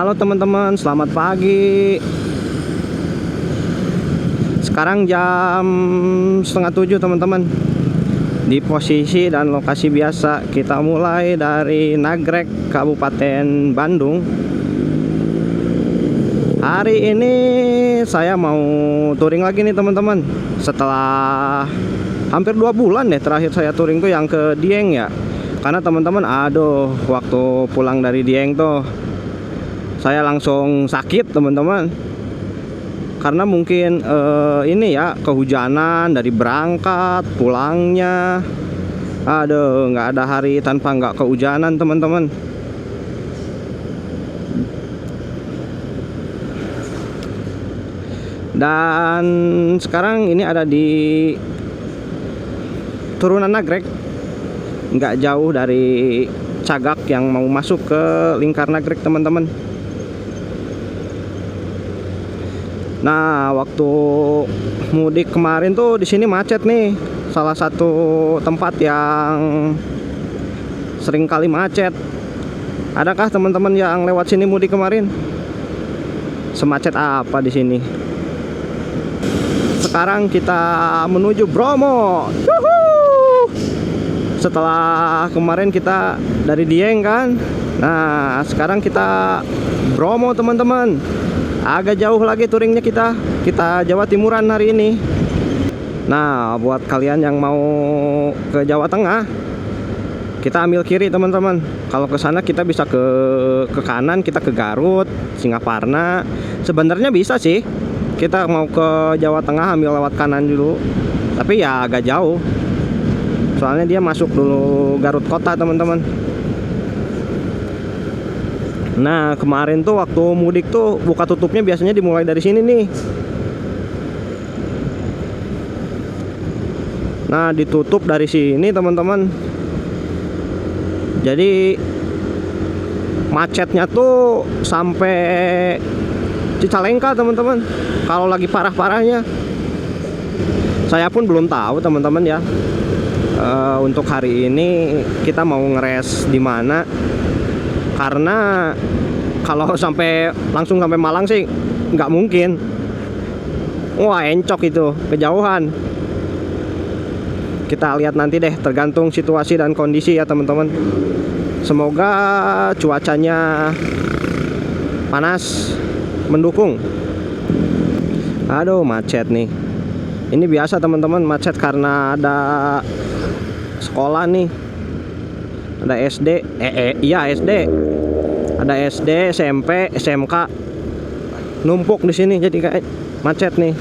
Halo teman-teman, selamat pagi. Sekarang jam setengah 7 teman-teman. Di posisi dan lokasi biasa, kita mulai dari Nagrek, Kabupaten Bandung. Hari ini saya mau touring lagi nih teman-teman. Setelah hampir 2 bulan deh terakhir saya touring tuh yang ke Dieng ya. Karena teman-teman, aduh, waktu pulang dari Dieng tuh saya langsung sakit teman-teman. Karena mungkin ini ya, kehujanan dari berangkat pulangnya. Aduh, nggak ada hari tanpa nggak kehujanan teman-teman. Dan sekarang ini ada di turunan Nagrek, nggak jauh dari Cagak yang mau masuk ke lingkar Nagrek teman-teman. Nah, waktu mudik kemarin tuh di sini macet nih. Salah satu tempat yang sering kali macet. Adakah teman-teman yang lewat sini mudik kemarin? Semacet apa di sini? Sekarang kita menuju Bromo. Yuhuu! Setelah kemarin kita dari Dieng kan. Nah, sekarang kita Bromo teman-teman. Agak jauh lagi touringnya kita Jawa Timuran hari ini. Nah, buat kalian yang mau ke Jawa Tengah, kita ambil kiri teman-teman. Kalau ke sana kita bisa ke kanan, kita ke Garut, Singaparna. Sebenarnya bisa sih. Kita mau ke Jawa Tengah ambil lewat kanan dulu. Tapi ya agak jauh. Soalnya dia masuk dulu Garut kota teman-teman. Nah, kemarin tuh waktu mudik tuh buka tutupnya biasanya dimulai dari sini nih. Nah, ditutup dari sini teman-teman. Jadi macetnya tuh sampai Cicalengka teman-teman. Kalau lagi parah-parahnya. Saya pun belum tahu teman-teman ya. Untuk hari ini kita mau ngeres di mana? Karena kalau langsung sampai Malang sih nggak mungkin. Wah, encok itu, kejauhan. Kita lihat nanti deh, tergantung situasi dan kondisi ya teman-teman. Semoga cuacanya panas mendukung. Aduh, macet nih. Ini biasa teman-teman, macet karena ada sekolah nih. Ada SD, iya SD. Ada SD, SMP, SMK numpuk di sini, jadi kayak macet nih.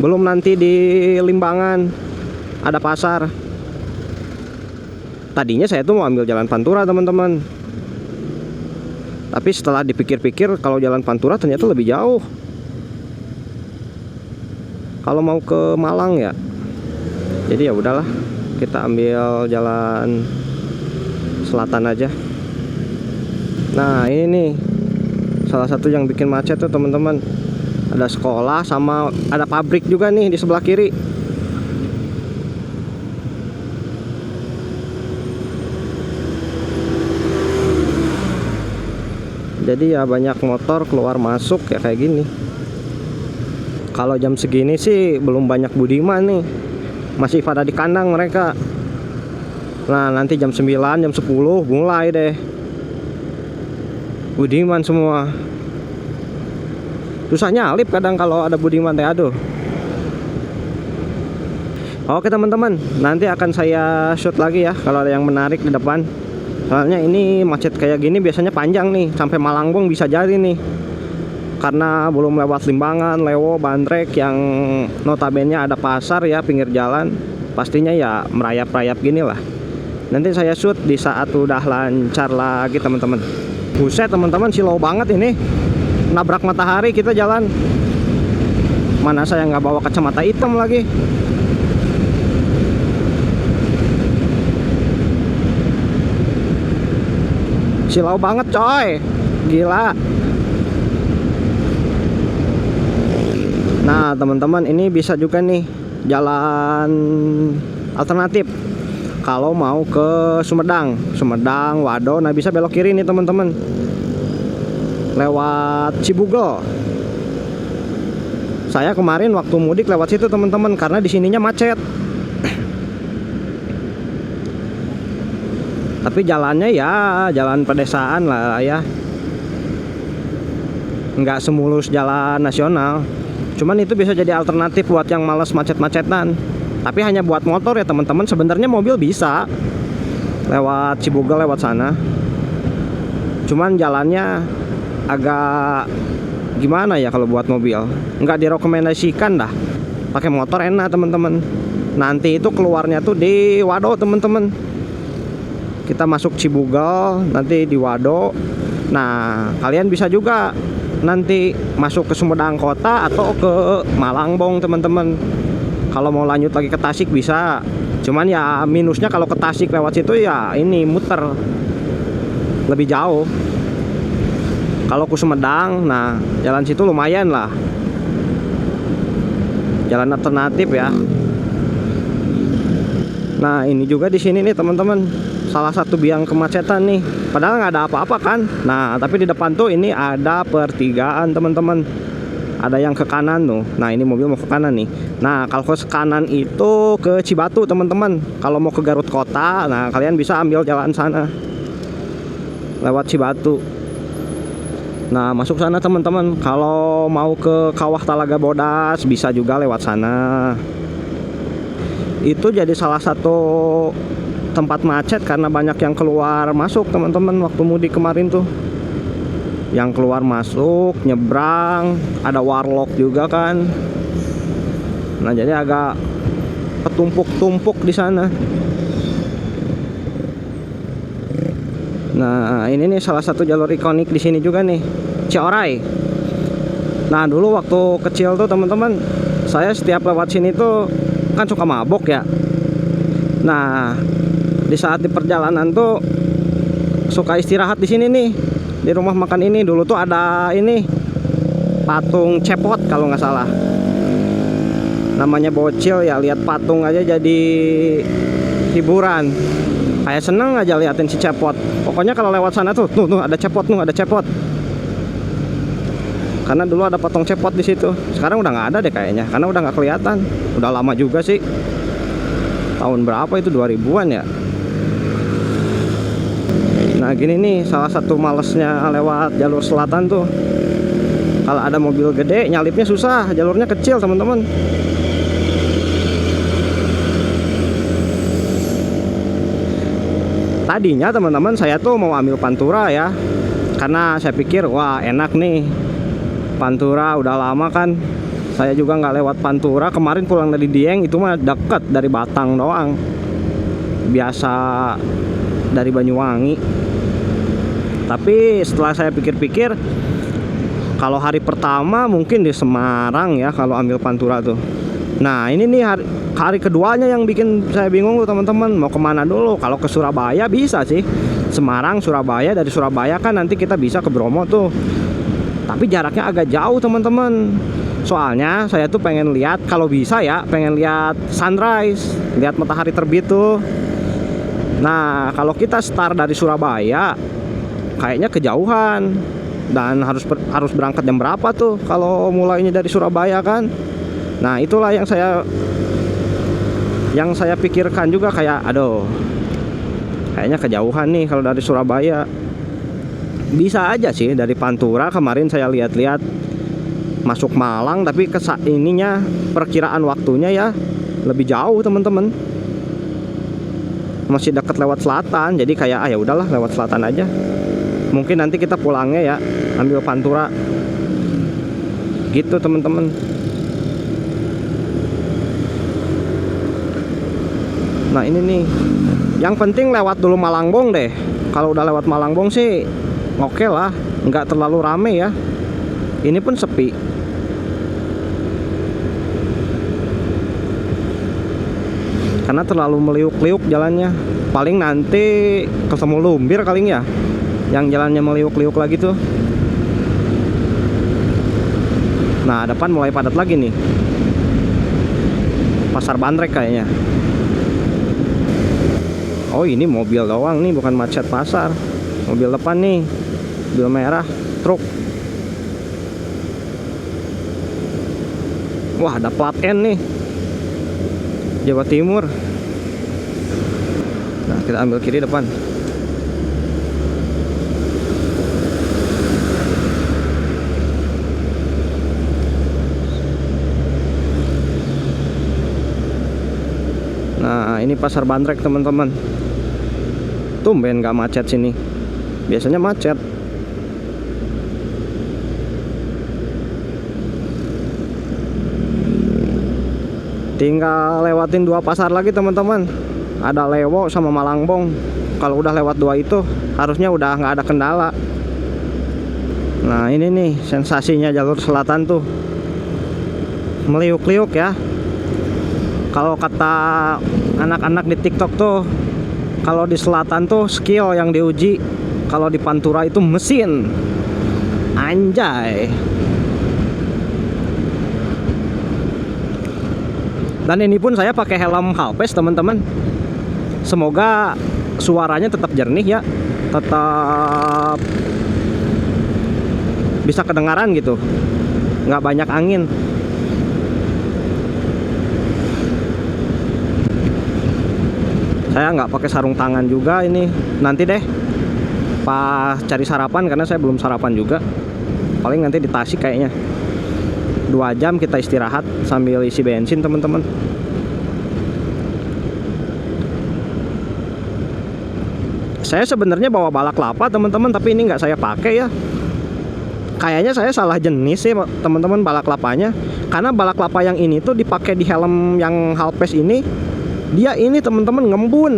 Belum nanti di Limbangan ada pasar. Tadinya saya tuh mau ambil jalan Pantura teman-teman. Tapi setelah dipikir-pikir, kalau jalan Pantura ternyata lebih jauh. Kalau mau ke Malang ya. Jadi ya udahlah, kita ambil jalan selatan aja. Nah, ini nih salah satu yang bikin macet tuh teman-teman. Ada sekolah sama ada pabrik juga nih di sebelah kiri. Jadi ya banyak motor keluar masuk ya kayak gini. Kalau jam segini sih belum banyak budiman nih. Masih pada di kandang mereka. Nah, nanti jam 9, jam 10 mulai deh budiman semua. Susah nyalip kadang kalau ada budiman teh, aduh. Oke teman-teman, nanti akan saya shoot lagi ya kalau ada yang menarik di depan. Soalnya ini macet kayak gini biasanya panjang nih, sampai Malangbong bisa jadi nih. Karena belum lewat Limbangan, Lewo, Bandrek yang notabene ada pasar ya pinggir jalan. Pastinya ya merayap-rayap gini lah. Nanti saya shoot di saat udah lancar lagi teman-teman. Buset teman-teman, silau banget ini. Nabrak matahari kita jalan. Mana saya nggak bawa kacamata hitam lagi. Silau banget coy. Gila. Nah teman-teman, ini bisa juga nih jalan alternatif. Kalau mau ke Sumedang, Wado, nah bisa belok kiri nih teman-teman. lewat Cibugel. Saya kemarin waktu mudik lewat situ teman-teman, karena di sininya macet. Tapi jalannya ya jalan pedesaan lah ya, nggak semulus jalan nasional. Cuman itu bisa jadi alternatif buat yang males macet-macetan. Tapi hanya buat motor ya teman-teman. Sebenarnya mobil bisa lewat Cibugel, lewat sana. Cuman jalannya agak gimana ya kalau buat mobil, nggak direkomendasikan dah. Pakai motor enak teman-teman. Nanti itu keluarnya tuh di Wado teman-teman. Kita masuk Cibugel, nanti di Wado. Nah kalian bisa juga nanti masuk ke Sumedang Kota atau ke Malangbong teman-teman. Kalau mau lanjut lagi ke Tasik bisa. Cuman ya minusnya kalau ke Tasik lewat situ ya ini muter lebih jauh. Kalau ke Sumedang, nah jalan situ lumayan lah, jalan alternatif ya. Nah ini juga di sini nih teman-teman, salah satu biang kemacetan nih. Padahal nggak ada apa-apa kan. Nah tapi di depan tuh ini ada pertigaan teman-teman. Ada yang ke kanan tuh. Nah ini mobil mau ke kanan nih. Nah kalau ke kanan itu ke Cibatu teman-teman. Kalau mau ke Garut Kota, nah kalian bisa ambil jalan sana lewat Cibatu. Nah masuk sana teman-teman. Kalau mau ke Kawah Talaga Bodas bisa juga lewat sana. Itu jadi salah satu tempat macet karena banyak yang keluar masuk teman-teman waktu mudik kemarin tuh. Yang keluar masuk, nyebrang, ada warlock juga kan. Nah jadi agak ketumpuk-tumpuk di sana. Nah ini nih salah satu jalur ikonik di sini juga nih, Cioray. Nah dulu waktu kecil tuh teman-teman, saya setiap lewat sini tuh kan suka mabok ya. Nah di saat di perjalanan tuh suka istirahat di sini nih, di rumah makan ini. Dulu tuh ada ini patung cepot kalau nggak salah. Namanya bocil ya, lihat patung aja jadi hiburan. Kayak seneng aja liatin si cepot. Pokoknya kalau lewat sana tuh ada cepot, ada cepot. Karena dulu ada patung cepot di situ. Sekarang udah nggak ada deh kayaknya, karena udah nggak kelihatan. Udah lama juga sih. Tahun berapa itu, 2000-an ya. Nah gini nih, salah satu malesnya lewat jalur selatan tuh, kalau ada mobil gede nyalipnya susah, jalurnya kecil teman-teman. Tadinya teman-teman saya tuh mau ambil Pantura ya, karena saya pikir wah enak nih Pantura, udah lama kan saya juga nggak lewat Pantura. Kemarin pulang dari Dieng itu mah deket, dari Batang doang, biasa dari Banyuwangi. Tapi setelah saya pikir-pikir, kalau hari pertama mungkin di Semarang ya kalau ambil Pantura tuh. Nah ini nih hari keduanya yang bikin saya bingung tuh teman-teman, mau kemana dulu. Kalau ke Surabaya bisa sih, Semarang, Surabaya. Dari Surabaya kan nanti kita bisa ke Bromo tuh, tapi jaraknya agak jauh teman-teman. Soalnya saya tuh pengen lihat, kalau bisa ya pengen lihat sunrise, lihat matahari terbit tuh. Nah kalau kita start dari Surabaya kayaknya kejauhan, dan harus berangkat jam berapa tuh kalau mulainya dari Surabaya kan. Nah itulah yang saya pikirkan juga, kayak aduh kayaknya kejauhan nih kalau dari Surabaya. Bisa aja sih dari Pantura, kemarin saya lihat-lihat masuk Malang, tapi ininya perkiraan waktunya ya lebih jauh teman-teman. Masih dekat lewat selatan, jadi kayak ya udahlah lewat selatan aja. Mungkin nanti kita pulangnya ya ambil Pantura gitu teman-teman. Nah ini nih, yang penting lewat dulu Malangbong deh. Kalau udah lewat Malangbong sih oke lah, nggak terlalu rame ya. Ini pun sepi. Karena terlalu meliuk-liuk jalannya. Paling nanti ketemu Lumbir kali ya, yang jalannya meliuk-liuk lagi tuh. Nah depan mulai padat lagi nih, Pasar Bandrek kayaknya. Oh ini mobil doang nih, bukan macet pasar. Mobil depan nih, mobil merah, truk. Wah, ada plat N nih, Jawa Timur. Nah, kita ambil kiri depan. Nah, ini pasar Bandrek teman-teman. Tumben gak macet sini. Biasanya macet. Tinggal lewatin 2 pasar lagi teman-teman. Ada Lewo sama Malangbong. Kalau udah lewat 2 itu harusnya udah nggak ada kendala. Nah, ini nih sensasinya jalur selatan tuh, meliuk-liuk ya. Kalau kata anak-anak di TikTok tuh, kalau di selatan tuh skill yang diuji, kalau di Pantura itu mesin. Anjay. Dan ini pun saya pakai helm Halpes teman-teman. Semoga suaranya tetap jernih ya, tetap bisa kedengaran gitu, nggak banyak angin. Saya nggak pakai sarung tangan juga ini. Nanti deh pas cari sarapan, karena saya belum sarapan juga. Paling nanti di Tasik kayaknya. 2 jam kita istirahat sambil isi bensin teman-teman. Saya sebenarnya bawa balaklava teman-teman, tapi ini nggak saya pakai ya. Kayaknya saya salah jenis sih teman-teman balaklavanya. Karena balaklava yang ini tuh dipakai di helm yang Halpes ini, dia ini teman-teman ngembun.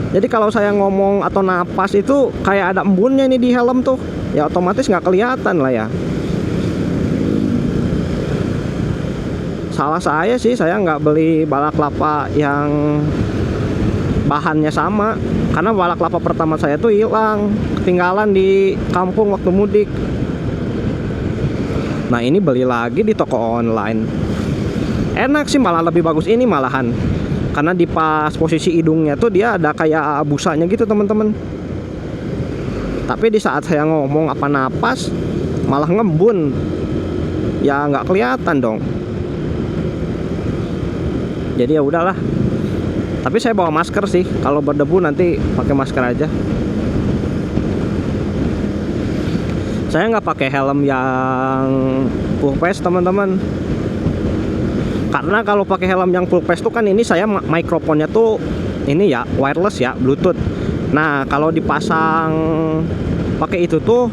Jadi kalau saya ngomong atau napas itu kayak ada embunnya nih di helm tuh, ya otomatis nggak kelihatan lah ya. Salah saya sih, saya nggak beli balaklava yang bahannya sama. Karena balaklava pertama saya tuh hilang, ketinggalan di kampung waktu mudik. Nah, ini beli lagi di toko online. Enak sih, malah lebih bagus ini malahan. Karena di pas posisi hidungnya tuh dia ada kayak busanya gitu teman-teman. Tapi di saat saya ngomong apa napas, malah ngembun. Ya nggak kelihatan dong. Jadi ya udahlah. Tapi saya bawa masker sih. Kalau berdebu nanti pakai masker aja. Saya nggak pakai helm yang full face teman-teman. Karena kalau pakai helm yang full face tuh kan ini saya mikrofonnya tuh ini ya wireless ya, Bluetooth. Nah, kalau dipasang pakai itu tuh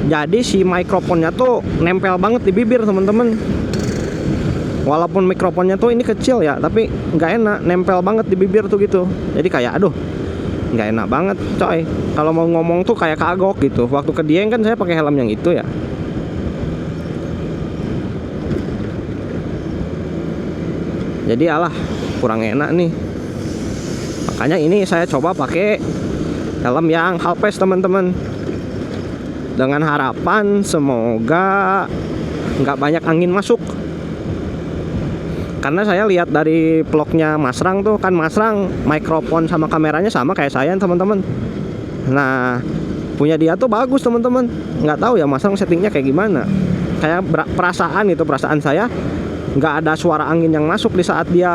jadi si mikrofonnya tuh nempel banget di bibir teman-teman. Walaupun mikrofonnya tuh ini kecil ya, tapi nggak enak, nempel banget di bibir tuh gitu. Jadi kayak aduh, nggak enak banget coy. Kalau mau ngomong tuh kayak kagok gitu. Waktu ke Dieng kan saya pakai helm yang itu ya. Jadi alah, kurang enak nih. Makanya ini saya coba pakai helm yang Halpes teman-teman. Dengan harapan semoga nggak banyak angin masuk. Karena saya lihat dari vlognya Mas Rang tuh kan, Mas Rang mikrofon sama kameranya sama kayak saya teman-teman. Nah, punya dia tuh bagus teman-teman. Nggak tahu ya Mas Rang settingnya kayak gimana. Kayak perasaan itu, perasaan saya nggak ada suara angin yang masuk di saat dia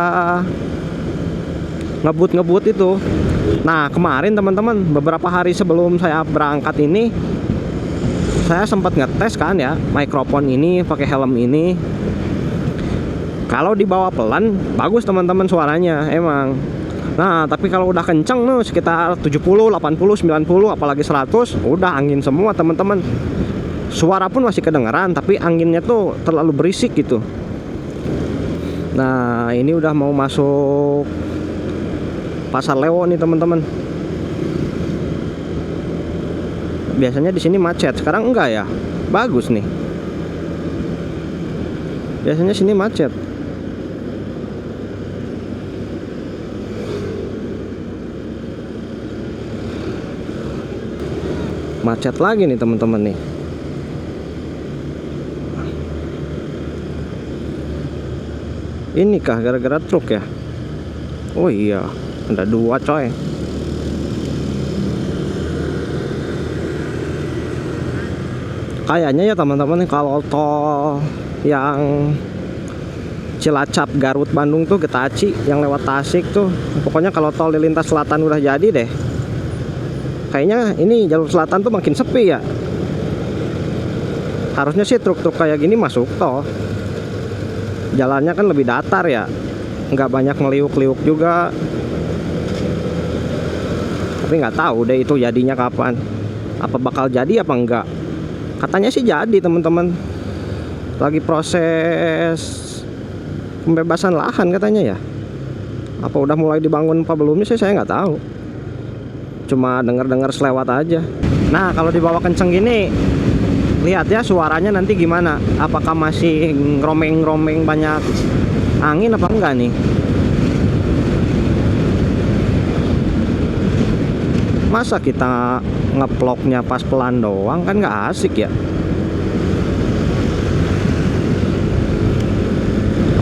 ngebut itu. Nah, kemarin teman-teman, beberapa hari sebelum saya berangkat ini, saya sempat ngetes kan ya mikrofon ini pakai helm ini. Kalau dibawa pelan bagus teman-teman suaranya emang. Nah, tapi kalau udah kenceng nih sekitar 70, 80, 90 apalagi 100, udah angin semua teman-teman. Suara pun masih kedengeran tapi anginnya tuh terlalu berisik gitu. Nah, ini udah mau masuk Pasar Lewo nih teman-teman. Biasanya di sini macet, sekarang enggak ya. Bagus nih. Biasanya sini macet. Macet lagi nih teman-teman nih. Ini kah gara-gara truk ya? Oh iya, ada 2 coy. Kayaknya ya teman-teman, kalau tol yang Cilacap Garut Bandung tuh Getaci yang lewat Tasik tuh, pokoknya kalau tol di lintas selatan udah jadi deh. Kayaknya ini jalur selatan tuh makin sepi ya. Harusnya sih truk-truk kayak gini masuk tol. Jalannya kan lebih datar ya, nggak banyak meliuk-liuk juga. Tapi nggak tahu deh itu jadinya kapan. Apa bakal jadi apa enggak? Katanya sih jadi teman-teman. Lagi proses pembebasan lahan katanya ya. Apa udah mulai dibangun apa belumnya sih saya nggak tahu. Cuma dengar-dengar selewat aja. Nah kalau dibawa kenceng gini, lihat ya suaranya nanti gimana. Apakah masih ngeromeng-ngeromeng banyak angin apa enggak nih? Masa kita ngeploknya pas pelan doang, kan nggak asik ya.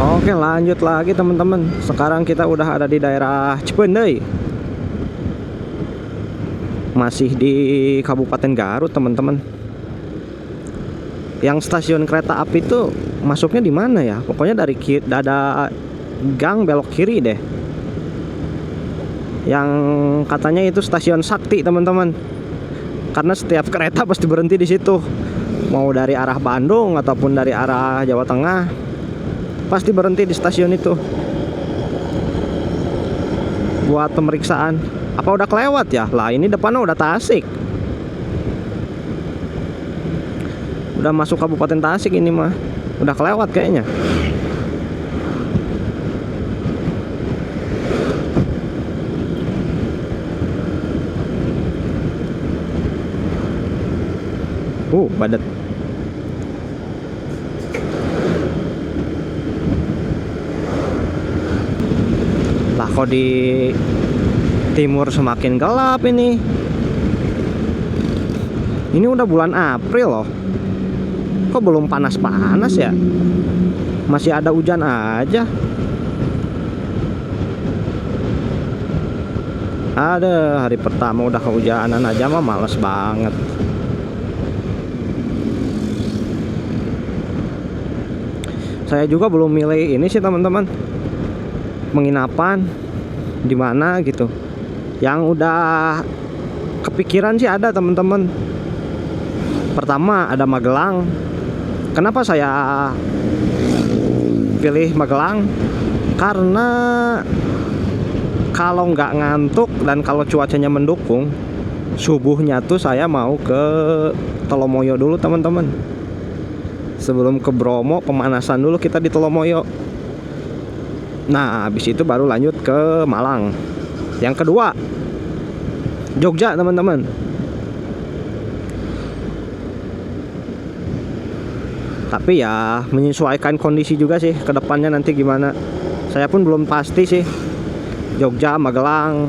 Oke lanjut lagi teman-teman. Sekarang kita udah ada di daerah Cipendei. Masih di Kabupaten Garut teman-teman. Yang stasiun kereta api itu masuknya di mana ya? Pokoknya dari ada gang belok kiri deh. Yang katanya itu stasiun Sakti teman-teman. Karena setiap kereta pasti berhenti di situ. Mau dari arah Bandung ataupun dari arah Jawa Tengah, pasti berhenti di stasiun itu buat pemeriksaan. Apa udah kelewat ya? Lah ini depannya udah Tasik. Udah masuk Kabupaten Tasik ini mah. Udah kelewat kayaknya. Padat. Lah kok di timur semakin gelap ini. Ini udah bulan April loh. Kok belum panas-panas ya? Masih ada hujan aja. Ada hari pertama udah kehujanan aja mah males banget. Saya juga belum milih ini sih teman-teman, penginapan di mana gitu. Yang udah kepikiran sih ada teman-teman. Pertama ada Magelang. Kenapa saya pilih Magelang? Karena kalau nggak ngantuk dan kalau cuacanya mendukung, subuhnya tuh saya mau ke Tolomoyo dulu teman-teman. Sebelum ke Bromo, pemanasan dulu kita di Tolomoyo. Nah, habis itu baru lanjut ke Malang. Yang kedua, Jogja teman-teman. Tapi ya menyesuaikan kondisi juga sih ke depannya nanti gimana. Saya pun belum pasti sih. Jogja, Magelang,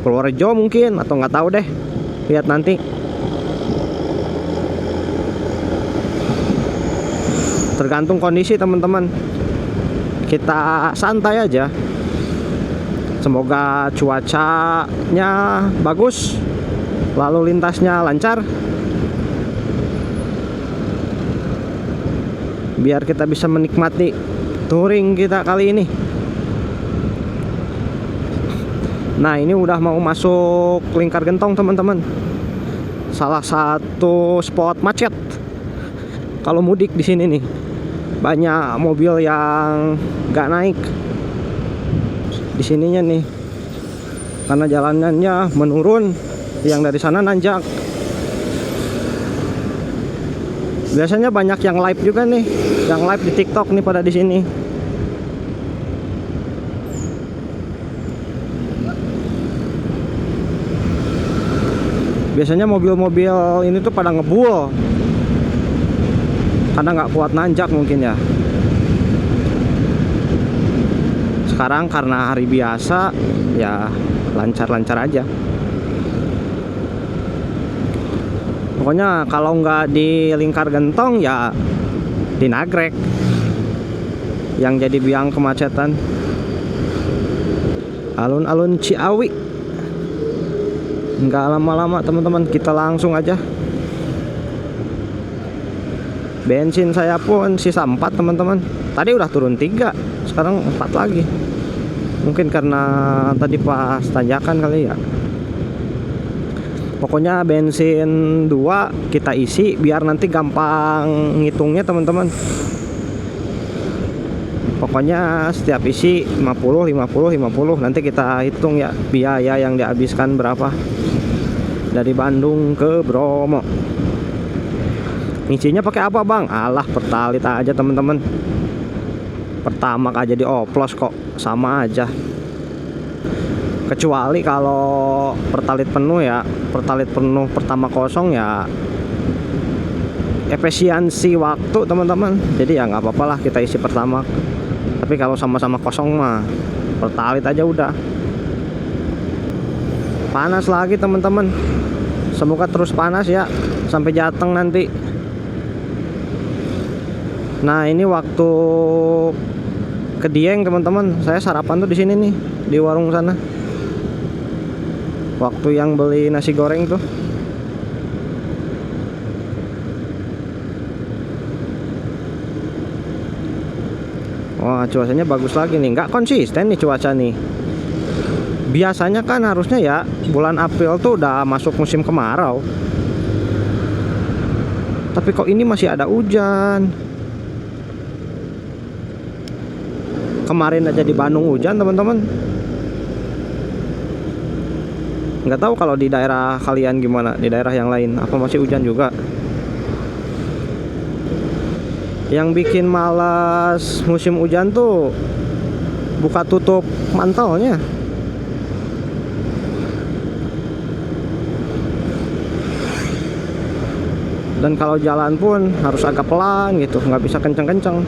Purworejo mungkin, atau nggak tahu deh. Lihat nanti. Tergantung kondisi teman-teman. Kita santai aja. Semoga cuacanya bagus, lalu lintasnya lancar, biar kita bisa menikmati touring kita kali ini. Nah ini udah mau masuk Lingkar Gentong teman-teman. Salah satu spot macet kalau mudik di sini nih. Banyak mobil yang nggak naik di sininya nih, karena jalanannya menurun, yang dari sana nanjak. Biasanya banyak yang live juga nih, yang live di TikTok nih pada di sini. Biasanya mobil-mobil ini tuh pada ngebul karena nggak kuat nanjak mungkin ya. Sekarang karena hari biasa ya lancar-lancar aja. Pokoknya kalau nggak di Lingkar Gentong ya di Nagrek yang jadi biang kemacetan. Alun-alun Ciawi. Nggak lama-lama teman-teman, kita langsung aja Bensin saya pun sisa 4 teman-teman. Tadi udah turun 3, sekarang 4 lagi. Mungkin karena tadi pas tanjakan kali ya. Pokoknya bensin 2 kita isi biar nanti gampang ngitungnya teman-teman. Pokoknya setiap isi 50 nanti kita hitung ya biaya yang dihabiskan berapa dari Bandung ke Bromo. Ngisinya pakai apa bang? Alah, Pertalite aja teman-teman. Pertamax aja dioplos kok, sama aja. Kecuali kalau Pertalite penuh ya, Pertalite penuh Pertamax kosong ya efisiensi waktu teman-teman. Jadi ya nggak apa-apa lah kita isi Pertamax. Tapi kalau sama-sama kosong mah Pertalite aja udah. Panas lagi teman-teman. Semoga terus panas ya sampai Jateng nanti. Nah, ini waktu ke Dieng teman-teman. Saya sarapan tuh di sini nih, di warung sana. Waktu yang beli nasi goreng tuh. Wah, cuacanya bagus lagi nih. Nggak konsisten nih cuaca nih. Biasanya kan harusnya ya bulan April tuh udah masuk musim kemarau. Tapi kok ini masih ada hujan. Kemarin aja di Bandung hujan teman-teman. Nggak tahu kalau di daerah kalian gimana, di daerah yang lain apa masih hujan juga. Yang bikin malas musim hujan tuh buka tutup mantelnya. Dan kalau jalan pun harus agak pelan gitu, nggak bisa kenceng-kenceng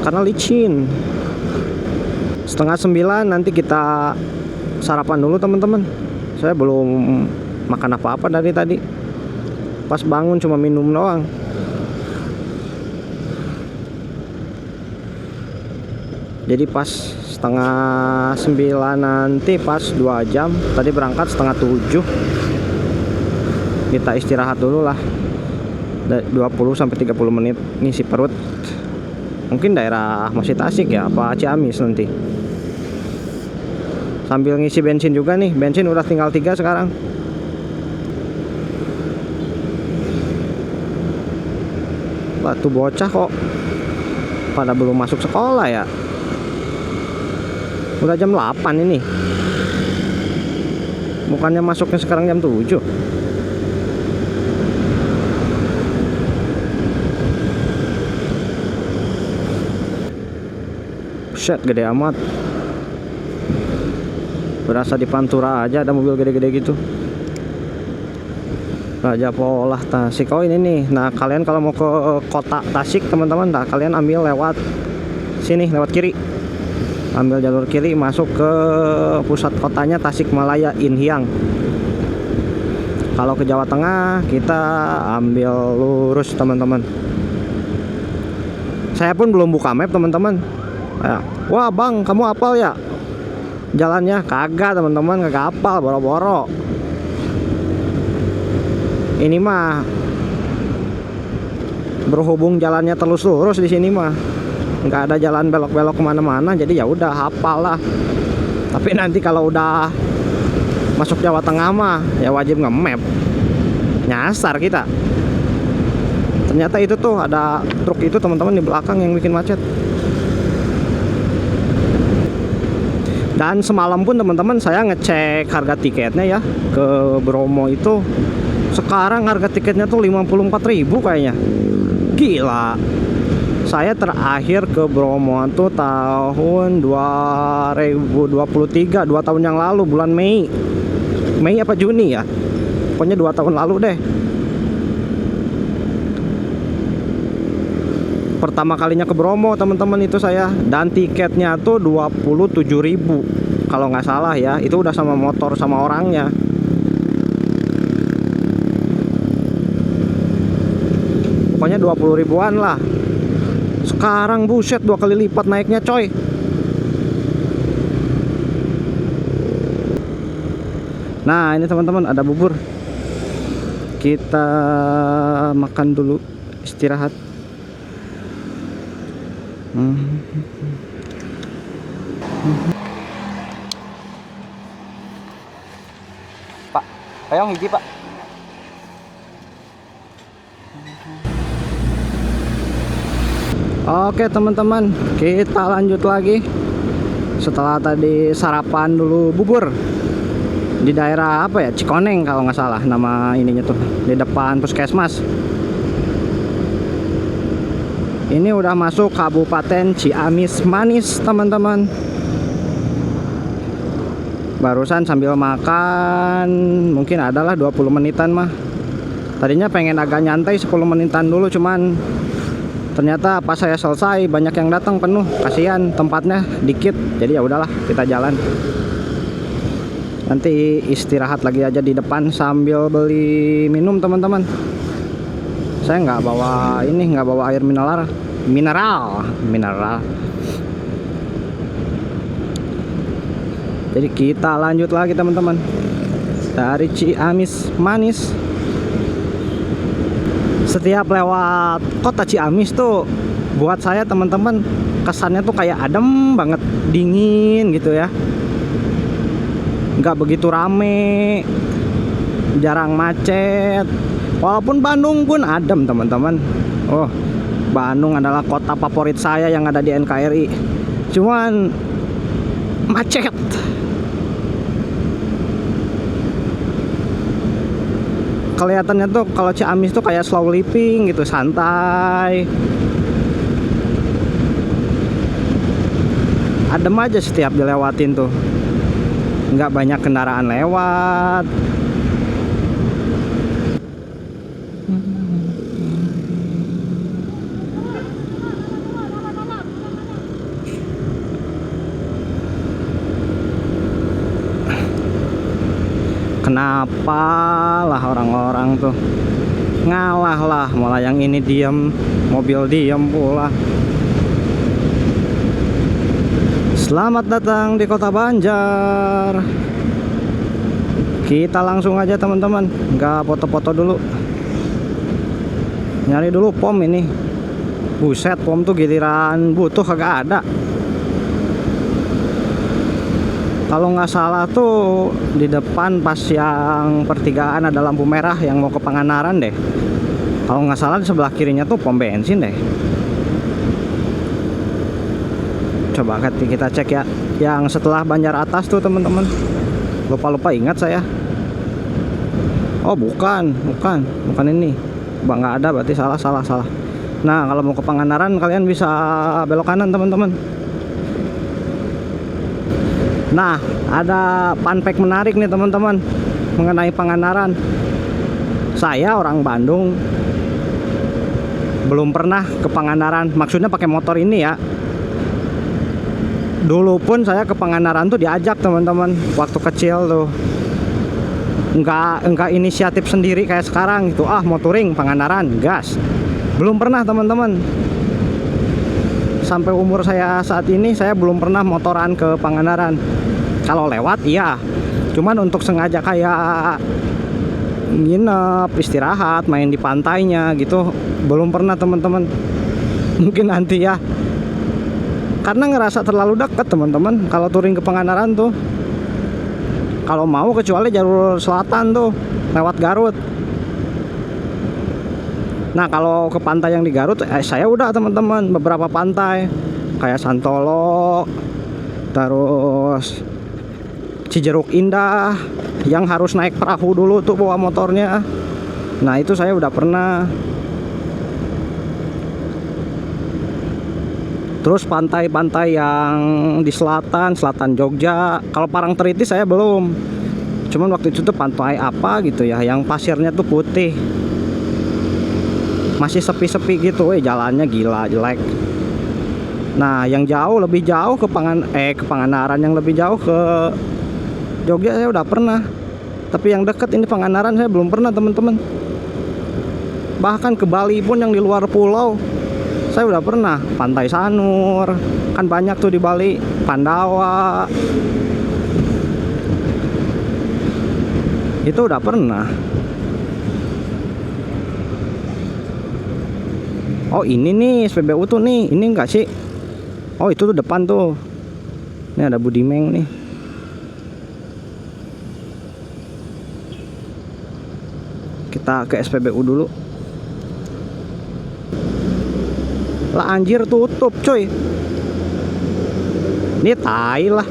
karena licin. 8:30 nanti kita sarapan dulu teman-teman. Saya belum makan apa-apa dari tadi. Pas bangun cuma minum doang. Jadi pas 8:30 nanti pas 2 jam. Tadi berangkat 6:30. Kita istirahat dulu lah 20-30 menit ngisi perut. Mungkin daerah masih Tasik ya, apa Ciamis nanti. Sambil ngisi bensin juga nih. Bensin udah tinggal 3 sekarang. Batu bocah kok pada belum masuk sekolah ya. Udah jam 8 ini. Bukannya masuknya sekarang jam 7. Set, gede amat. Berasa di Pantura aja ada mobil gede-gede gitu. Raja Polah Tasik. Oh ini nih. Nah kalian kalau mau ke kota Tasik teman-teman, nah kalian ambil lewat sini, lewat kiri. Ambil jalur kiri masuk ke pusat kotanya Tasikmalaya Inhyang. Kalau ke Jawa Tengah kita ambil lurus teman-teman. Saya pun belum buka map teman-teman. Wah bang, kamu hafal ya jalannya? Kagak teman-teman, kagak hafal, boro-boro. Ini mah berhubung jalannya terus lurus di sini mah, nggak ada jalan belok-belok kemana-mana, jadi ya udah hafal lah. Tapi nanti kalau udah masuk Jawa Tengah mah ya wajib nge-map. Nyasar kita. Ternyata itu tuh ada truk itu teman-teman di belakang yang bikin macet. Dan semalam pun teman-teman saya ngecek harga tiketnya ya ke Bromo itu. Sekarang harga tiketnya tuh 54.000 kayaknya. Gila. Saya terakhir ke Bromo tuh tahun 2023, 2 tahun yang lalu, bulan Mei. Mei apa Juni ya? Pokoknya 2 tahun lalu deh. Pertama kalinya ke Bromo teman-teman itu saya. Dan tiketnya tuh 27.000 kalau nggak salah ya. Itu udah sama motor sama orangnya. Pokoknya 20 ribuan lah. Sekarang buset 2 kali lipat naiknya coy. Nah ini teman-teman ada bubur. Kita makan dulu, istirahat. Pak, ayo hiji Pak. Oke teman-teman, kita lanjut lagi. Setelah tadi sarapan dulu bubur di daerah apa ya, Cikoneng kalau nggak salah nama ininya tuh, di depan puskesmas. Ini udah masuk Kabupaten Ciamis Manis teman-teman. Barusan sambil makan, mungkin adalah 20 menitan mah. Tadinya pengen agak nyantai 10 menitan dulu, cuman ternyata pas saya selesai banyak yang datang penuh, kasihan tempatnya dikit. Jadi ya udahlah, kita jalan. Nanti istirahat lagi aja di depan sambil beli minum teman-teman. Saya nggak bawa ini, nggak bawa air mineral. Jadi kita lanjut lagi teman-teman, dari Ciamis Manis. Setiap lewat kota Ciamis tuh buat saya teman-teman kesannya tuh kayak adem banget, dingin gitu ya, nggak begitu rame, jarang macet. Walaupun Bandung pun adem teman-teman. Oh, Bandung adalah kota favorit saya yang ada di NKRI, cuman macet. Kelihatannya tuh kalau Ciamis tuh kayak slow living gitu, santai, adem aja setiap dilewatin tuh, nggak banyak kendaraan lewat. Kenapa lah orang-orang tuh ngalah lah, malah yang ini diem, mobil diem pula. Selamat datang di Kota Banjar. Kita langsung aja teman-teman, nggak foto-foto dulu. Nyari dulu pom ini. Buset, pom tuh giliran butuh kagak ada. Kalau nggak salah tuh di depan pas yang pertigaan ada lampu merah yang mau ke Pangandaran deh. Kalau nggak salah di sebelah kirinya tuh pom bensin deh. Coba kita cek ya, yang setelah Banjar Atas tuh teman-teman. Lupa ingat saya. Oh bukan ini. Bang, nggak ada, berarti salah. Nah kalau mau ke Pangandaran kalian bisa belok kanan teman-teman. Nah, ada fun fact menarik nih teman-teman mengenai Pangandaran. Saya orang Bandung, belum pernah ke Pangandaran. Maksudnya pakai motor ini ya. Dulu pun saya ke Pangandaran tuh diajak teman-teman waktu kecil tuh. Enggak inisiatif sendiri kayak sekarang gitu. Ah, mau touring Pangandaran, gas. Belum pernah teman-teman. Sampai umur saya saat ini saya belum pernah motoran ke Pangandaran. Kalau lewat iya, cuman untuk sengaja kayak nginep, istirahat, main di pantainya gitu belum pernah teman-teman. Mungkin nanti ya, karena ngerasa terlalu dekat teman-teman kalau touring ke Pangandaran tuh. Kalau mau kecuali jalur selatan tuh lewat Garut. Nah kalau ke pantai yang di Garut saya udah teman-teman, beberapa pantai kayak Santolo, terus Cijeruk Indah yang harus naik perahu dulu tuh bawa motornya. Nah itu saya udah pernah. Terus pantai-pantai yang di selatan Jogja. Kalau Parangtritis saya belum. Cuman waktu itu tuh pantai apa gitu ya, yang pasirnya tuh putih, masih sepi-sepi gitu, jalannya gila jelek. Nah yang jauh, lebih jauh ke Pangandaran, yang lebih jauh ke Jogja saya udah pernah. Tapi yang deket ini Pangandaran saya belum pernah teman-teman. Bahkan ke Bali pun yang di luar pulau saya udah pernah. Pantai Sanur kan banyak tuh di Bali, Pandawa itu udah pernah. Oh ini nih SPBU tuh nih. Ini enggak sih? Oh itu tuh depan tuh. Ini ada Budimeng nih. Kita ke SPBU dulu. Lah anjir tutup coy. Ini tai lah.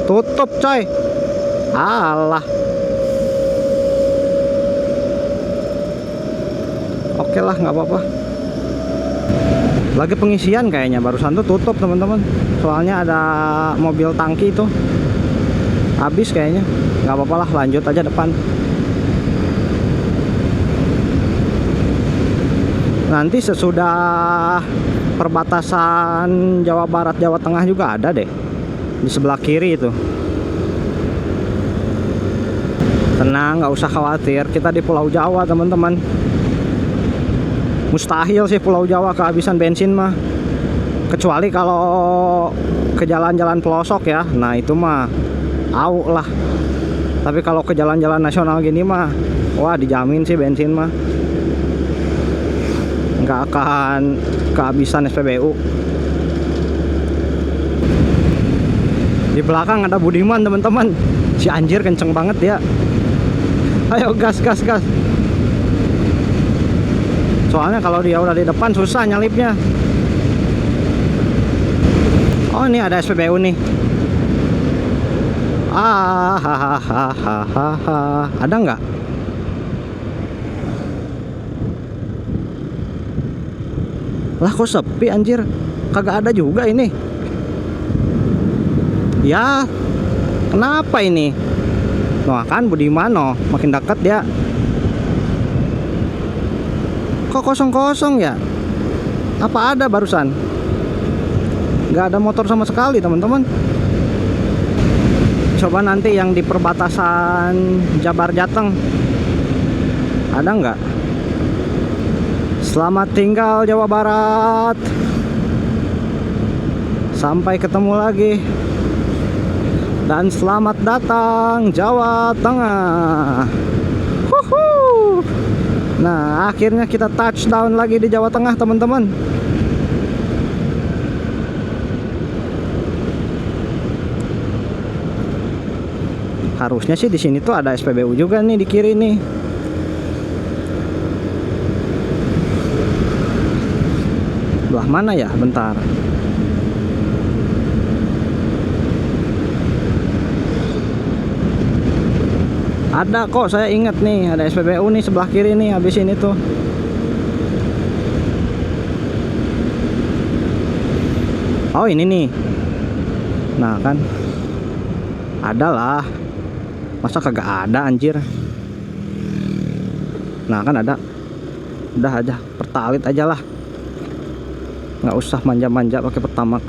Tutup coy. Alah. Oke lah nggak apa-apa. Lagi pengisian kayaknya, barusan tuh tutup teman-teman. Soalnya ada mobil tangki itu habis kayaknya. Nggak apa-apa lah, lanjut aja depan. Nanti sesudah perbatasan Jawa Barat Jawa Tengah juga ada deh, di sebelah kiri itu. Tenang, nggak usah khawatir, kita di Pulau Jawa teman-teman. Mustahil sih Pulau Jawa kehabisan bensin mah, kecuali kalau ke jalan-jalan pelosok ya. Nah itu mah au lah. Tapi kalau ke jalan-jalan nasional gini mah, wah dijamin sih bensin mah nggak akan kehabisan SPBU. Di belakang ada Budiman teman-teman. Si anjir kenceng banget ya. Ayo gas gas gas. Soalnya kalau dia udah di depan susah nyalipnya. Oh ini ada SPBU nih. Ada nggak? Lah kok sepi anjir. Kagak ada juga ini. Ya kenapa ini? Nah kan Budiman no, makin dekat dia. Kok kosong-kosong ya? Apa ada barusan? Nggak ada motor sama sekali teman-teman. Coba nanti yang di perbatasan Jabar Jateng ada nggak? Selamat tinggal Jawa Barat. Sampai ketemu lagi. Dan selamat datang Jawa Tengah. Nah akhirnya kita touchdown lagi di Jawa Tengah teman-teman. Harusnya sih di sini tuh ada SPBU juga nih di kiri nih. Belah mana ya? Bentar. Ada kok, saya ingat nih, ada SPBU nih sebelah kiri nih, habis ini tuh. Oh ini nih. Nah kan, ada lah. Masa kagak ada anjir. Nah kan ada. Udah aja, Pertalit aja lah. Nggak usah manja-manja pakai Pertamax.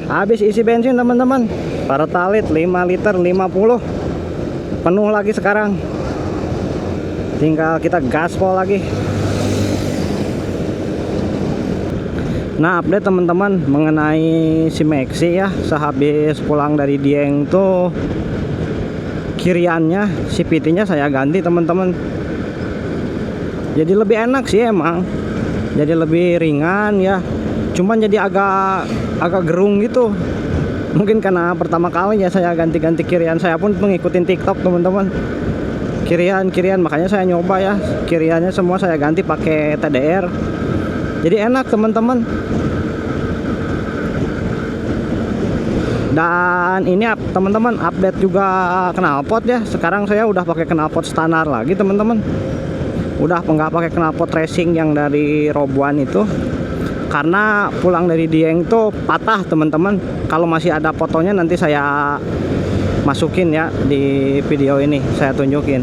Habis isi bensin teman-teman. Pertalit 5 liter 50. Penuh lagi sekarang. Tinggal kita gaspol lagi. Nah update teman-teman mengenai si Maxi ya. Sehabis pulang dari Dieng tuh, kiriannya si PT-nya saya ganti teman-teman. Jadi lebih enak sih emang. Jadi lebih ringan ya. Cuman jadi agak gerung gitu. Mungkin karena pertama kali ya saya ganti-ganti kirian. Saya pun ngikutin TikTok teman-teman. Kirian makanya saya nyoba ya. Kiriannya semua saya ganti pakai TDR. Jadi enak teman-teman. Dan ini teman-teman update juga knalpot ya. Sekarang saya udah pakai knalpot standar lagi teman-teman. Udah nggak pakai knalpot racing yang dari Robuan itu. Karena pulang dari Dieng tuh patah teman-teman. Kalau masih ada fotonya nanti saya masukin ya di video ini, saya tunjukin.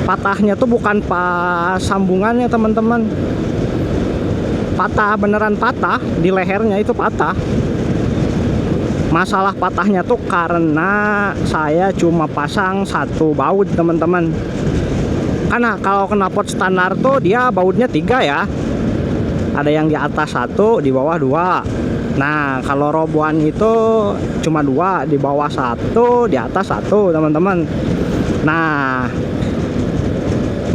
Patahnya tuh bukan pas sambungannya teman-teman. Patah beneran patah, di lehernya itu patah. Masalah patahnya tuh karena saya cuma pasang satu baut teman-teman. Karena kalau knalpot standar tuh dia bautnya 3 ya. Ada yang di atas 1, di bawah 2. Nah, kalau roboan itu cuma dua, di bawah satu, di atas satu, teman-teman. Nah,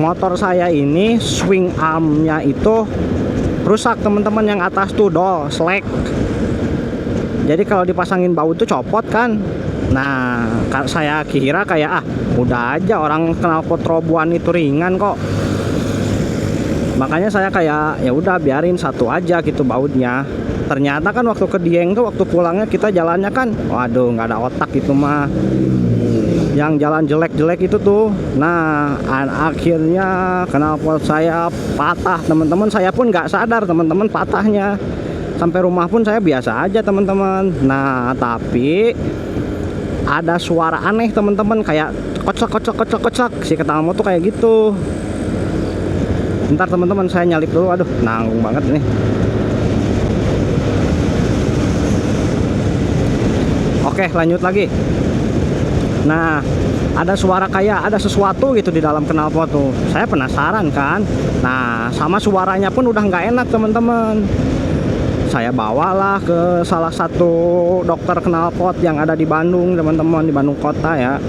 motor saya ini swing armnya itu rusak, teman-teman. Yang atas tuh slack. Jadi kalau dipasangin baut tuh copot kan. Nah, saya kira kayak udah aja, orang knalpot roboan itu ringan kok. Makanya saya kayak ya udah biarin satu aja gitu bautnya. Ternyata kan waktu ke Dieng tuh, waktu pulangnya kita jalannya kan, waduh nggak ada otak itu mah. Yang jalan jelek-jelek itu tuh. Nah, akhirnya knalpot saya patah, teman-teman. Saya pun nggak sadar, teman-teman, patahnya. Sampai rumah pun saya biasa aja, teman-teman. Nah, tapi ada suara aneh, teman-teman, kayak kocak. Si knalpot tuh kayak gitu. Bentar, teman-teman, saya nyalip dulu. Aduh, nanggung banget nih. Oke, lanjut lagi. Nah, ada suara kayak ada sesuatu gitu di dalam knalpot tuh. Saya penasaran kan. Nah, sama suaranya pun udah nggak enak, teman-teman. Saya bawalah ke salah satu dokter knalpot yang ada di Bandung, teman-teman, di Bandung kota ya.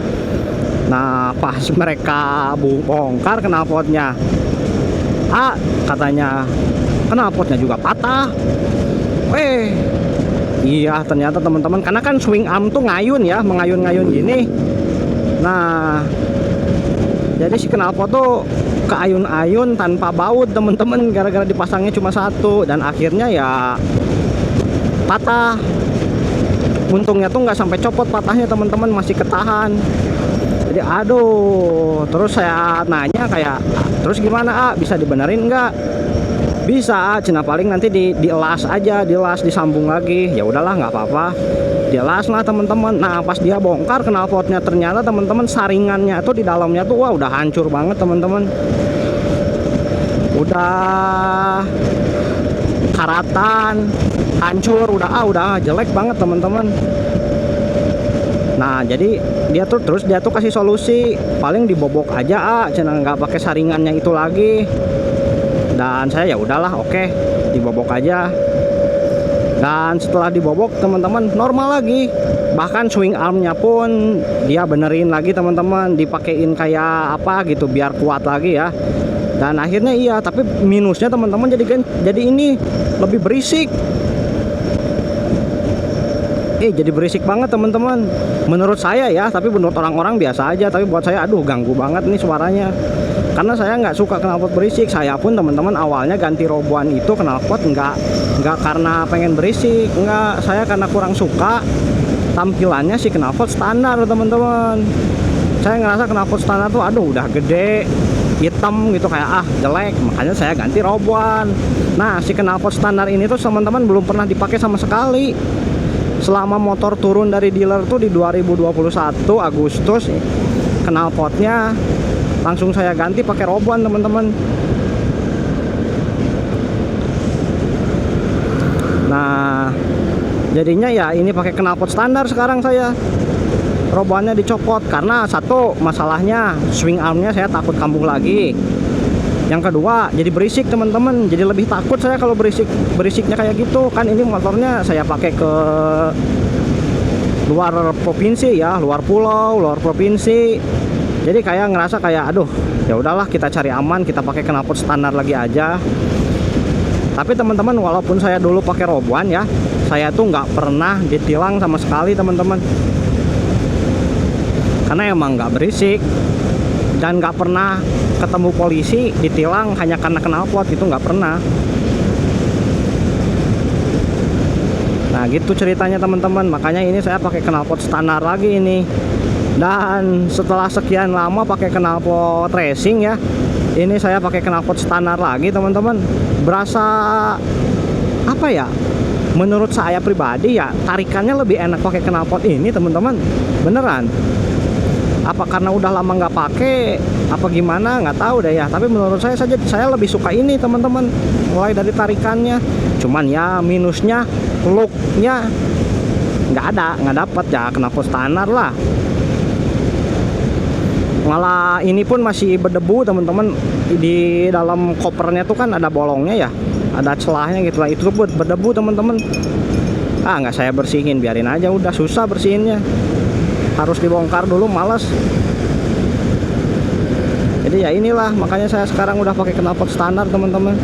Nah, pas mereka bongkar knalpotnya, katanya knalpotnya juga patah. Iya, ternyata, teman-teman, karena kan swing arm tuh ngayun ya, mengayun-ngayun gini. Nah, jadi si knalpot tuh keayun-ayun tanpa baut, teman-teman, gara-gara dipasangnya cuma satu. Dan akhirnya ya patah. Untungnya tuh nggak sampai copot patahnya, teman-teman, masih ketahan. Jadi aduh, terus saya nanya kayak, terus gimana, bisa dibenerin nggak? Bisa, cina paling nanti dielas aja, disambung lagi. Ya udahlah, nggak apa-apa, dielas lah, teman-teman. Nah, pas dia bongkar knalpotnya, ternyata, teman-teman, saringannya tuh di dalamnya tuh wah udah hancur banget, teman-teman. Udah karatan, hancur, udah jelek banget, teman-teman. Nah, jadi dia tuh kasih solusi, paling dibobok aja, cina nggak pakai saringannya itu lagi. Dan saya ya udahlah, oke, dibobok aja. Dan setelah dibobok, teman-teman, normal lagi. Bahkan swing armnya pun dia benerin lagi, teman-teman, dipakein kayak apa gitu biar kuat lagi ya. Dan akhirnya iya, tapi minusnya, teman-teman, jadi ini lebih berisik. Jadi berisik banget, teman-teman. Menurut saya ya, tapi menurut orang-orang biasa aja. Tapi buat saya, aduh, ganggu banget nih suaranya. Karena saya nggak suka knalpot berisik. Saya pun, teman-teman, awalnya ganti roboan itu knalpot nggak karena pengen berisik, nggak. Saya karena kurang suka tampilannya si knalpot standar, teman-teman. Saya ngerasa knalpot standar tuh aduh udah gede, hitam gitu, kayak jelek. Makanya saya ganti roboan. Nah, si knalpot standar ini tuh, teman-teman, belum pernah dipakai sama sekali. Selama motor turun dari dealer tuh di 2021 Agustus, knalpotnya langsung saya ganti pakai roboan, teman-teman. Nah, jadinya ya ini pakai knalpot standar sekarang saya. Roboannya dicopot karena satu, masalahnya swing armnya saya takut kambuh lagi. Yang kedua, jadi berisik, teman-teman. Jadi lebih takut saya kalau berisiknya kayak gitu. Kan ini motornya saya pakai ke luar provinsi ya, luar pulau, luar provinsi. Jadi kayak ngerasa kayak aduh, ya udahlah, kita cari aman, kita pakai knalpot standar lagi aja. Tapi, teman-teman, walaupun saya dulu pakai roboan ya, saya tuh nggak pernah ditilang sama sekali, teman-teman. Karena emang nggak berisik. Dan nggak pernah ketemu polisi ditilang hanya karena knalpot, itu nggak pernah. Nah, gitu ceritanya, teman-teman. Makanya ini saya pakai knalpot standar lagi ini. Dan setelah sekian lama pakai knalpot racing ya, ini saya pakai knalpot standar lagi, teman-teman. Berasa apa ya? Menurut saya pribadi ya, tarikannya lebih enak pakai knalpot ini, teman-teman. Beneran. Apa karena udah lama nggak pakai, apa gimana, nggak tahu deh ya. Tapi menurut saya saja, saya lebih suka ini, teman-teman. Mulai dari tarikannya. Cuman ya minusnya, looknya nggak dapat ya, knalpot standar lah. Malah ini pun masih berdebu, teman-teman. Di dalam kopernya tuh kan ada bolongnya ya, ada celahnya gitu lah. Itu berdebu, teman-teman. nggak saya bersihin, biarin aja, udah susah bersihinnya, harus dibongkar dulu, males. Jadi ya inilah, makanya saya sekarang udah pakai knalpot standar teman-teman.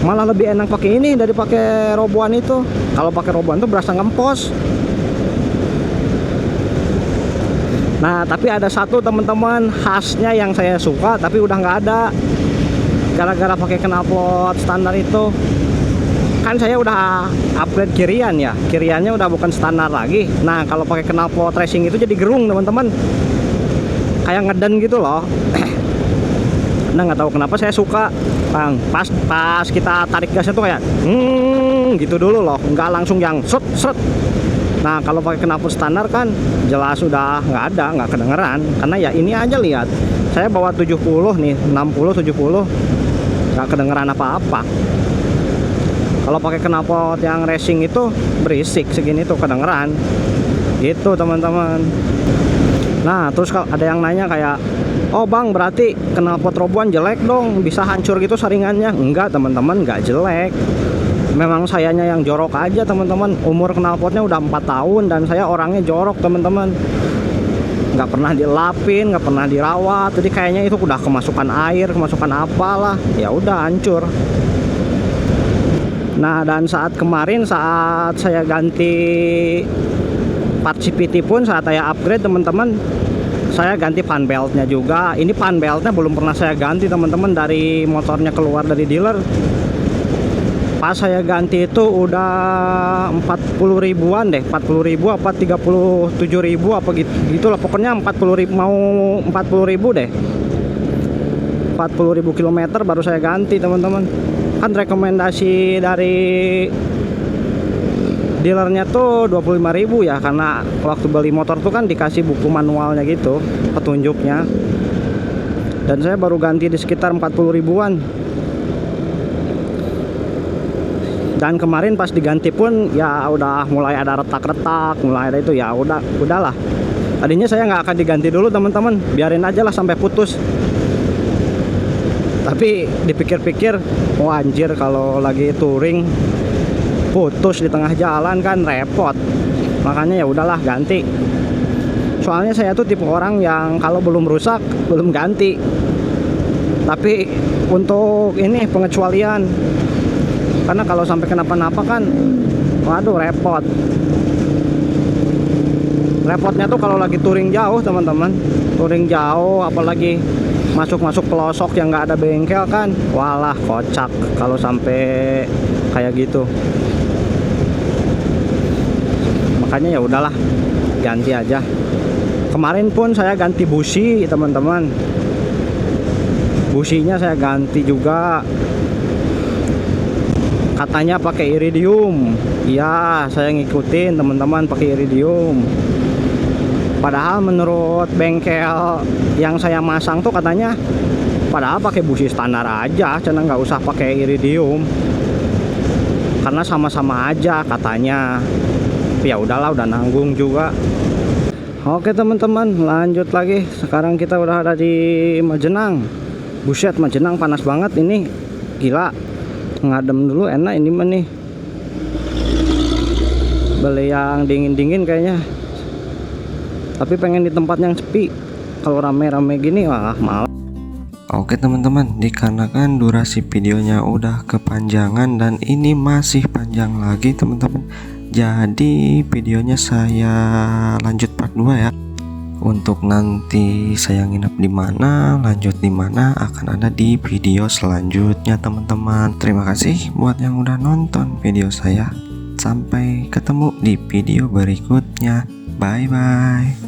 Malah lebih enak pakai ini dari pakai roboan itu. Kalau pakai roboan tuh berasa ngempos. Nah, tapi ada satu teman-teman khasnya yang saya suka, tapi udah nggak ada gara-gara pakai knalpot standar itu. Kan saya udah upgrade kirian ya, kiriannya udah bukan standar lagi. Nah, kalau pakai knalpot racing itu jadi gerung teman-teman, kayak ngeden gitu loh. Nah, nggak tahu kenapa saya suka, Bang. Pas kita tarik gasnya tuh kayak gitu dulu loh, nggak langsung yang seret. Nah, kalau pakai knalpot standar kan jelas udah nggak kedengeran. Karena ya ini aja, lihat, saya bawa 70 nih, 60 70 nggak kedengeran apa-apa. Kalau pakai knalpot yang racing itu berisik segini tuh kedengeran gitu teman-teman. Nah, terus kalau ada yang nanya kayak, oh bang, berarti knalpot roboan jelek dong, bisa hancur gitu saringannya. Enggak teman-teman, enggak jelek, memang sayanya yang jorok aja teman-teman. Umur knalpotnya udah 4 tahun dan saya orangnya jorok teman-teman, nggak pernah dilapin, nggak pernah dirawat. Jadi kayaknya itu udah kemasukan air, kemasukan apalah, ya udah hancur. Nah, dan saat kemarin saat saya ganti part CVT pun, saat saya upgrade teman-teman, saya ganti fan beltnya juga. Ini fan beltnya belum pernah saya ganti teman-teman dari motornya keluar dari dealer. Pas saya ganti itu udah 40 ribuan deh, 40 ribu apa 37 ribu apa gitu lah, pokoknya 40 ribu, mau 40 ribu deh, 40 ribu kilometer baru saya ganti teman-teman. Kan rekomendasi dari dealernya tuh 25.000 ya, karena waktu beli motor tuh kan dikasih buku manualnya gitu, petunjuknya. Dan saya baru ganti di sekitar 40 ribuan. Dan kemarin pas diganti pun ya udah mulai ada retak-retak, mulai ada itu, ya udahlah. Tadinya saya nggak akan diganti dulu teman-teman, biarin aja lah sampai putus. Tapi dipikir-pikir, oh anjir, kalau lagi touring putus di tengah jalan kan repot. Makanya ya udahlah, ganti. Soalnya saya tuh tipe orang yang kalau belum rusak belum ganti. Tapi untuk ini pengecualian, karena kalau sampai kenapa-napa kan waduh repot. Repotnya tuh kalau lagi touring jauh teman-teman, touring jauh apalagi masuk pelosok yang nggak ada bengkel kan, walah kocak kalau sampai kayak gitu. Makanya ya udahlah, ganti aja. Kemarin pun saya ganti busi teman-teman, businya saya ganti juga, katanya pakai iridium. Iya, saya ngikutin teman-teman, pakai iridium. Padahal menurut bengkel yang saya masang tuh katanya padahal pakai busi standar aja, cina nggak usah pakai iridium karena sama-sama aja katanya. Tapi ya udahlah, udah nanggung juga. Oke teman-teman, lanjut lagi. Sekarang kita udah ada di Majenang. Buset, Majenang panas banget ini, gila. Ngadem dulu enak ini mah nih. Beli yang dingin-dingin kayaknya. Tapi pengen di tempat yang sepi. Kalau rame-rame gini, wah malas. Oke teman-teman, dikarenakan durasi videonya udah kepanjangan dan ini masih panjang lagi teman-teman, jadi videonya saya lanjut part 2 ya. Untuk nanti saya nginep di mana, lanjut di mana, akan ada di video selanjutnya teman-teman. Terima kasih buat yang udah nonton video saya. Sampai ketemu di video berikutnya. Bye bye.